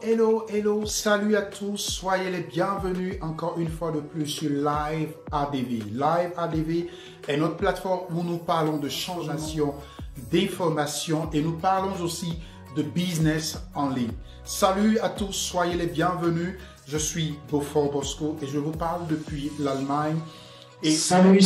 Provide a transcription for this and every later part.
Hello, salut à tous, soyez les bienvenus encore une fois de plus sur Live ADV. Live ADV est notre plateforme où nous parlons de changement, d'information et nous parlons aussi de business en ligne. Salut à tous, soyez les bienvenus. Je suis Beaufort Bosco et je vous parle depuis l'Allemagne. Et salut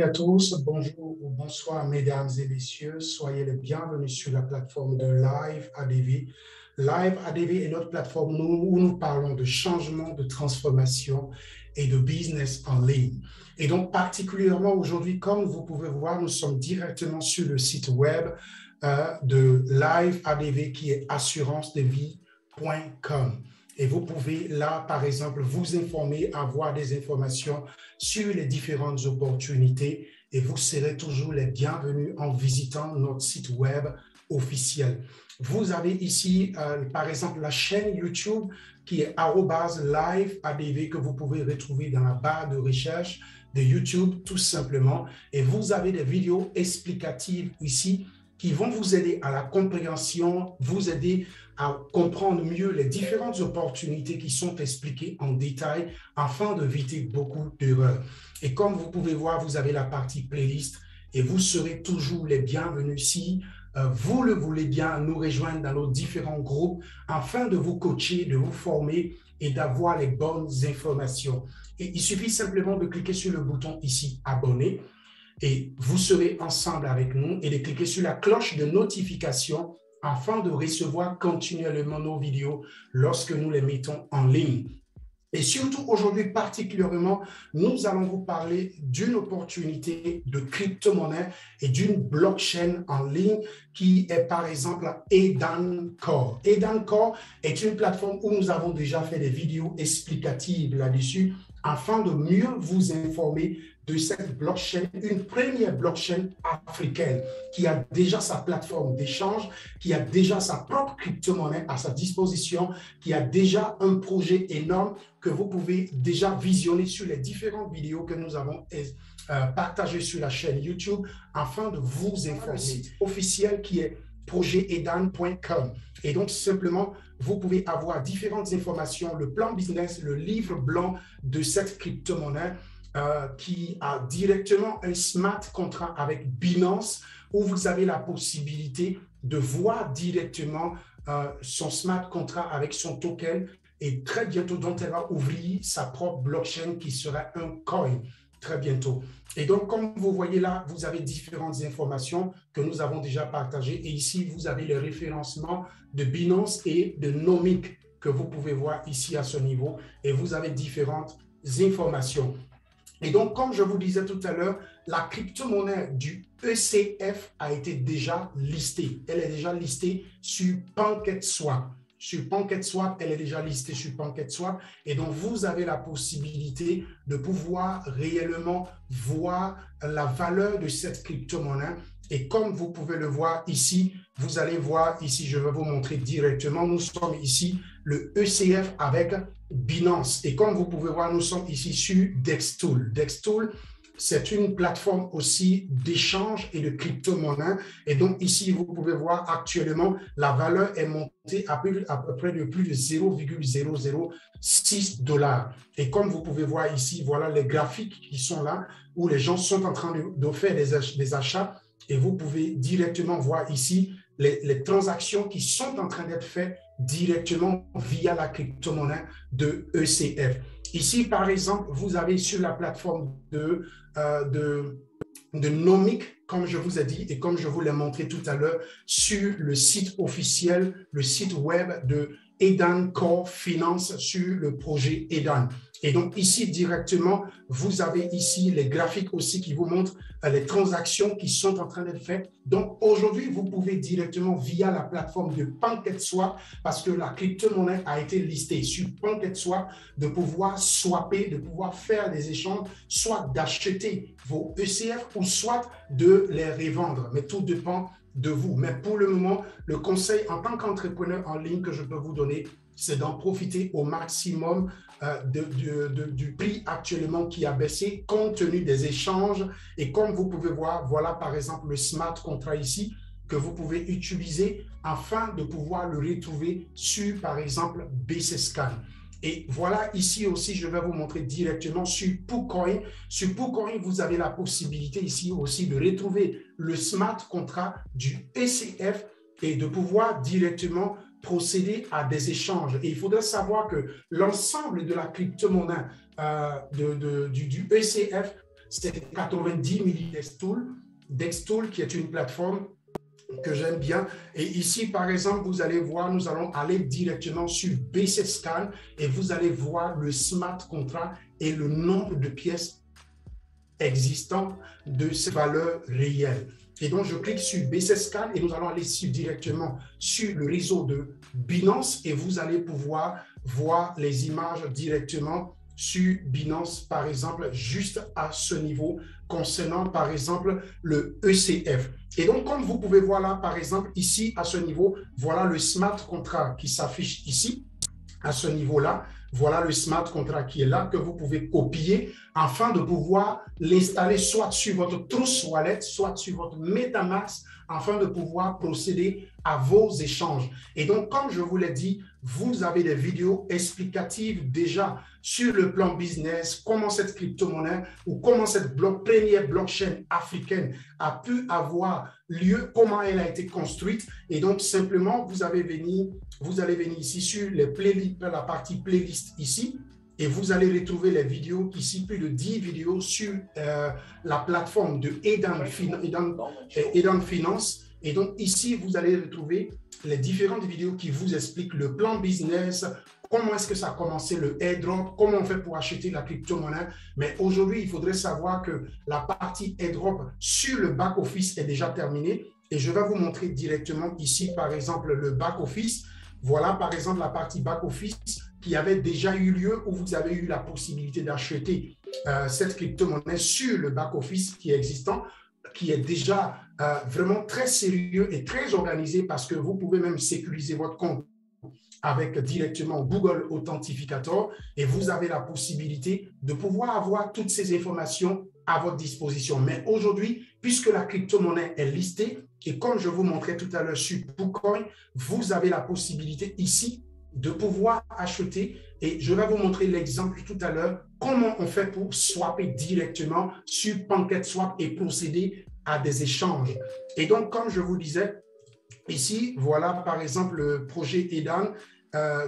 à tous, bonjour ou bonsoir mesdames et messieurs, soyez les bienvenus sur la plateforme de Live ADV. Live ADV est notre plateforme où nous parlons de changement, de transformation et de business en ligne. Et donc particulièrement aujourd'hui, comme vous pouvez voir, nous sommes directement sur le site web de Live ADV qui est assurancedeVie.com. Et vous pouvez là, par exemple, vous informer, avoir des informations sur les différentes opportunités et vous serez toujours les bienvenus en visitant notre site web officiel. Vous avez ici, par exemple, la chaîne YouTube qui est @liveadv que vous pouvez retrouver dans la barre de recherche de YouTube tout simplement. Et vous avez des vidéos explicatives ici qui vont vous aider à la compréhension, vous aider à comprendre mieux les différentes opportunités qui sont expliquées en détail afin d'éviter beaucoup d'erreurs. Et comme vous pouvez voir, vous avez la partie playlist et vous serez toujours les bienvenus si vous le voulez bien nous rejoindre dans nos différents groupes afin de vous coacher, de vous former et d'avoir les bonnes informations. Et il suffit simplement de cliquer sur le bouton ici « Abonner » et vous serez ensemble avec nous et de cliquer sur la cloche de notification afin de recevoir continuellement nos vidéos lorsque nous les mettons en ligne. Et surtout aujourd'hui particulièrement, nous allons vous parler d'une opportunité de crypto-monnaie et d'une blockchain en ligne qui est par exemple Edancore. Edancore est une plateforme où nous avons déjà fait des vidéos explicatives là-dessus afin de mieux vous informer de cette blockchain, une première blockchain africaine qui a déjà sa plateforme d'échange, qui a déjà sa propre crypto-monnaie à sa disposition, qui a déjà un projet énorme que vous pouvez déjà visionner sur les différentes vidéos que nous avons partagées sur la chaîne YouTube afin de vous informer. Le site officiel qui est projetedan.com. Et donc, simplement, vous pouvez avoir différentes informations, le plan business, le livre blanc de cette crypto-monnaie, qui a directement un smart contract avec Binance où vous avez la possibilité de voir directement son smart contract avec son token et très bientôt dont elle va ouvrir sa propre blockchain qui sera un coin très bientôt. Et donc, comme vous voyez là, vous avez différentes informations que nous avons déjà partagées et ici, vous avez le référencement de Binance et de Nomic que vous pouvez voir ici à ce niveau et vous avez différentes informations. Et donc, comme je vous disais tout à l'heure, la crypto-monnaie du ECF a été déjà listée. Elle est déjà listée sur PancakeSwap. Sur PancakeSwap, elle est déjà listée sur PancakeSwap. Et donc, vous avez la possibilité de pouvoir réellement voir la valeur de cette crypto-monnaie. Et comme vous pouvez le voir ici, vous allez voir ici, je vais vous montrer directement, nous sommes ici, le ECF avec Binance. Et comme vous pouvez voir, nous sommes ici sur Dextool. Dextool, c'est une plateforme aussi d'échange et de crypto-monnaie. Et donc ici, vous pouvez voir actuellement, la valeur est montée à peu près de plus de 0,006 $. Et comme vous pouvez voir ici, voilà les graphiques qui sont là, où les gens sont en train de faire des achats. Et vous pouvez directement voir ici les transactions qui sont en train d'être faites directement via la crypto-monnaie de ECF. Ici, par exemple, vous avez sur la plateforme de Nomic, comme je vous ai dit et comme je vous l'ai montré tout à l'heure, sur le site officiel, le site web de Edancore Finance sur le projet Edan. Et donc ici directement, vous avez ici les graphiques aussi qui vous montrent les transactions qui sont en train d'être faites. Donc aujourd'hui, vous pouvez directement via la plateforme de PancakeSwap, parce que la crypto-monnaie a été listée sur PancakeSwap, de pouvoir swapper, de pouvoir faire des échanges, soit d'acheter vos ECF ou soit de les revendre. Mais tout dépend de vous. Mais pour le moment, le conseil en tant qu'entrepreneur en ligne que je peux vous donner, c'est d'en profiter au maximum du prix actuellement qui a baissé compte tenu des échanges. Et comme vous pouvez voir, voilà par exemple le smart contract ici. que vous pouvez utiliser afin de pouvoir le retrouver sur, par exemple, BCScan. Et voilà, ici aussi, je vais vous montrer directement sur PooCoin. Sur PooCoin, vous avez la possibilité ici aussi de retrouver le smart contract du ECF et de pouvoir directement procéder à des échanges. Et il faudrait savoir que l'ensemble de la crypto-monnaie du ECF, c'est 90 millions Dextool. Dextool, qui est une plateforme que j'aime bien. Et ici, par exemple, vous allez voir, nous allons aller directement sur BCScan et vous allez voir le smart contract et le nombre de pièces existantes de ces valeurs réelles. Et donc, je clique sur BCScan et nous allons aller directement sur le réseau de Binance et vous allez pouvoir voir les images directement sur Binance, par exemple, juste à ce niveau, concernant, par exemple, le ECF. Et donc, comme vous pouvez voir là, par exemple, ici, à ce niveau, voilà le smart contract qui s'affiche ici, à ce niveau-là. Voilà le smart contract qui est là, que vous pouvez copier afin de pouvoir l'installer soit sur votre Trust Wallet, soit sur votre MetaMask, afin de pouvoir procéder à vos échanges. Et donc, comme je vous l'ai dit, vous avez des vidéos explicatives déjà sur le plan business, comment cette crypto-monnaie ou comment cette première blockchain africaine a pu avoir lieu, comment elle a été construite. Et donc, simplement, vous allez venir ici sur les playlists, la partie playlist ici, et vous allez retrouver les vidéos ici, plus de 10 vidéos sur la plateforme de Edan Finance. Et donc ici, vous allez retrouver les différentes vidéos qui vous expliquent le plan business, comment est-ce que ça a commencé le airdrop, comment on fait pour acheter la crypto-monnaie. Mais aujourd'hui, il faudrait savoir que la partie airdrop sur le back-office est déjà terminée. Et je vais vous montrer directement ici, par exemple, le back-office. Voilà, par exemple, la partie back-office qui avait déjà eu lieu où vous avez eu la possibilité d'acheter cette crypto-monnaie sur le back-office qui est existant, qui est déjà vraiment très sérieux et très organisé parce que vous pouvez même sécuriser votre compte avec directement Google Authentificator et vous avez la possibilité de pouvoir avoir toutes ces informations à votre disposition. Mais aujourd'hui, puisque la crypto-monnaie est listée et comme je vous montrais tout à l'heure sur PooCoin, vous avez la possibilité ici de pouvoir acheter et je vais vous montrer l'exemple tout à l'heure, comment on fait pour swapper directement sur PancakeSwap et procéder à des échanges. Et donc, comme je vous disais, ici, voilà par exemple le projet Edan.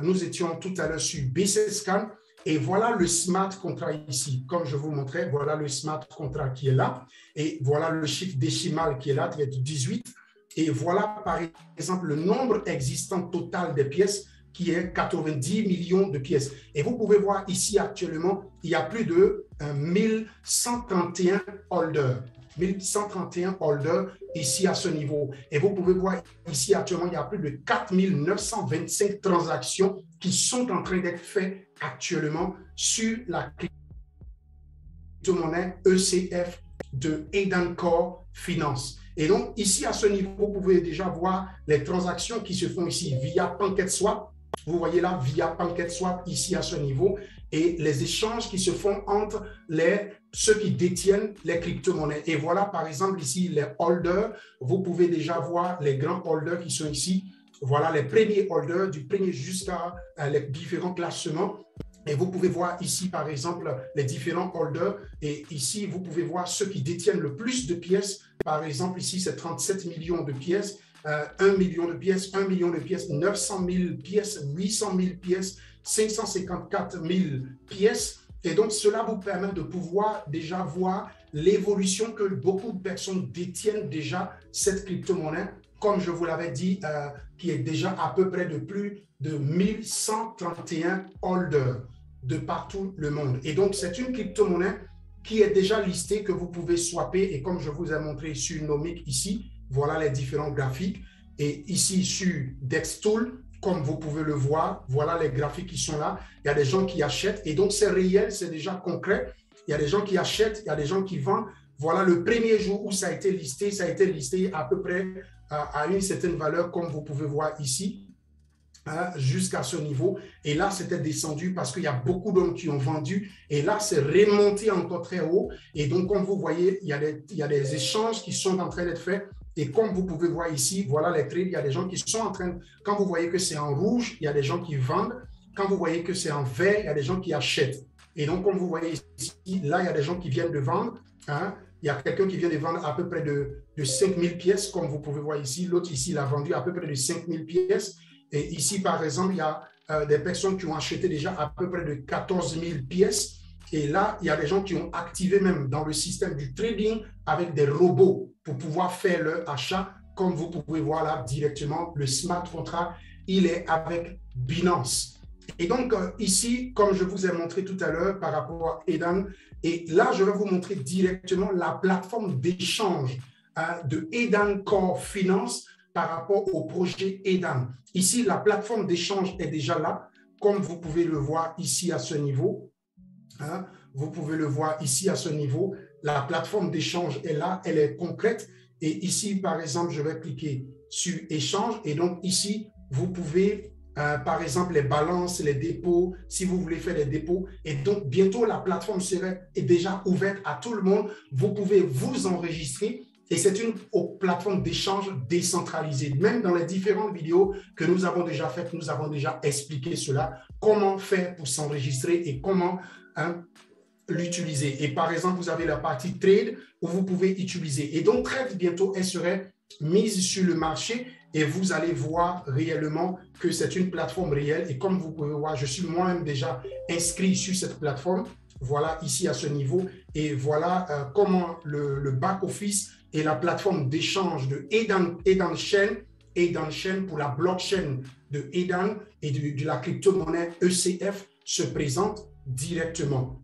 Nous étions tout à l'heure sur BCScan et voilà le smart contract ici. Comme je vous montrais, voilà le smart contract qui est là et voilà le chiffre décimal qui est là, qui est 18. Et voilà par exemple le nombre existant total des pièces qui est 90 millions de pièces. Et vous pouvez voir ici actuellement, il y a plus de 1131 holders. 1131 holders ici à ce niveau. Et vous pouvez voir ici actuellement, il y a plus de 4925 transactions qui sont en train d'être faites actuellement sur la crypto-monnaie ECF de Edancore Finance. Et donc ici à ce niveau, vous pouvez déjà voir les transactions qui se font ici via PancakeSwap. Vous voyez là, via PancakeSwap, ici à ce niveau, et les échanges qui se font entre ceux qui détiennent les crypto-monnaies. Et voilà, par exemple, ici, les holders. Vous pouvez déjà voir les grands holders qui sont ici. Voilà les premiers holders, du premier jusqu'à les différents classements. Et vous pouvez voir ici, par exemple, les différents holders. Et ici, vous pouvez voir ceux qui détiennent le plus de pièces. Par exemple, ici, c'est 37 millions de pièces. 1 million de pièces, 1 million de pièces, 900 000 pièces, 800 000 pièces, 554 000 pièces. Et donc, cela vous permet de pouvoir déjà voir l'évolution que beaucoup de personnes détiennent déjà cette crypto-monnaie, comme je vous l'avais dit, qui est déjà à peu près de plus de 1131 holders de partout le monde. Et donc, c'est une crypto-monnaie qui est déjà listée, que vous pouvez swapper. Et comme je vous ai montré sur Nomic ici, voilà les différents graphiques. Et ici, sur Dextool, comme vous pouvez le voir, voilà les graphiques qui sont là. Il y a des gens qui achètent. Et donc, c'est réel, c'est déjà concret. Il y a des gens qui achètent, il y a des gens qui vendent. Voilà le premier jour où ça a été listé à peu près à une certaine valeur, comme vous pouvez voir ici, jusqu'à ce niveau. Et là, c'était descendu parce qu'il y a beaucoup d'hommes qui ont vendu. Et là, c'est remonté encore très haut. Et donc, comme vous voyez, il y a des échanges qui sont en train d'être faits Et comme vous pouvez voir ici, voilà les trades. Il y a des gens qui sont en train, quand vous voyez que c'est en rouge, il y a des gens qui vendent. Quand vous voyez que c'est en vert, il y a des gens qui achètent. Et donc, comme vous voyez ici, là, il y a des gens qui viennent de vendre. Hein. Il y a quelqu'un qui vient de vendre à peu près de 5000 pièces, comme vous pouvez voir ici. L'autre ici, il a vendu à peu près de 5000 pièces. Et ici, par exemple, il y a des personnes qui ont acheté déjà à peu près de 14 000 pièces. Et là, il y a des gens qui ont activé même dans le système du trading avec des robots pour pouvoir faire leur achat. Comme vous pouvez voir là directement, le smart contract, il est avec Binance. Et donc ici, comme je vous ai montré tout à l'heure par rapport à Edan, et là, je vais vous montrer directement la plateforme d'échange de Edan Core Finance par rapport au projet Edan. Ici, la plateforme d'échange est déjà là, comme vous pouvez le voir ici à ce niveau. Hein, vous pouvez le voir ici à ce niveau. La plateforme d'échange est là, elle est concrète. Et ici, par exemple, je vais cliquer sur échange. Et donc ici, vous pouvez, par exemple, les balances, les dépôts, si vous voulez faire des dépôts. Et donc, bientôt, la plateforme est déjà ouverte à tout le monde. Vous pouvez vous enregistrer. Et c'est une plateforme d'échange décentralisée. Même dans les différentes vidéos que nous avons déjà faites, nous avons déjà expliqué cela, comment faire pour s'enregistrer et comment l'utiliser. Et par exemple, vous avez la partie trade où vous pouvez utiliser. Et donc, très bientôt, elle serait mise sur le marché et vous allez voir réellement que c'est une plateforme réelle. Et comme vous pouvez voir, je suis moi-même déjà inscrit sur cette plateforme. Voilà, ici à ce niveau. Et voilà comment le back-office et la plateforme d'échange de Edan Chain pour la blockchain de Edan et de la crypto-monnaie ECF se présente directement.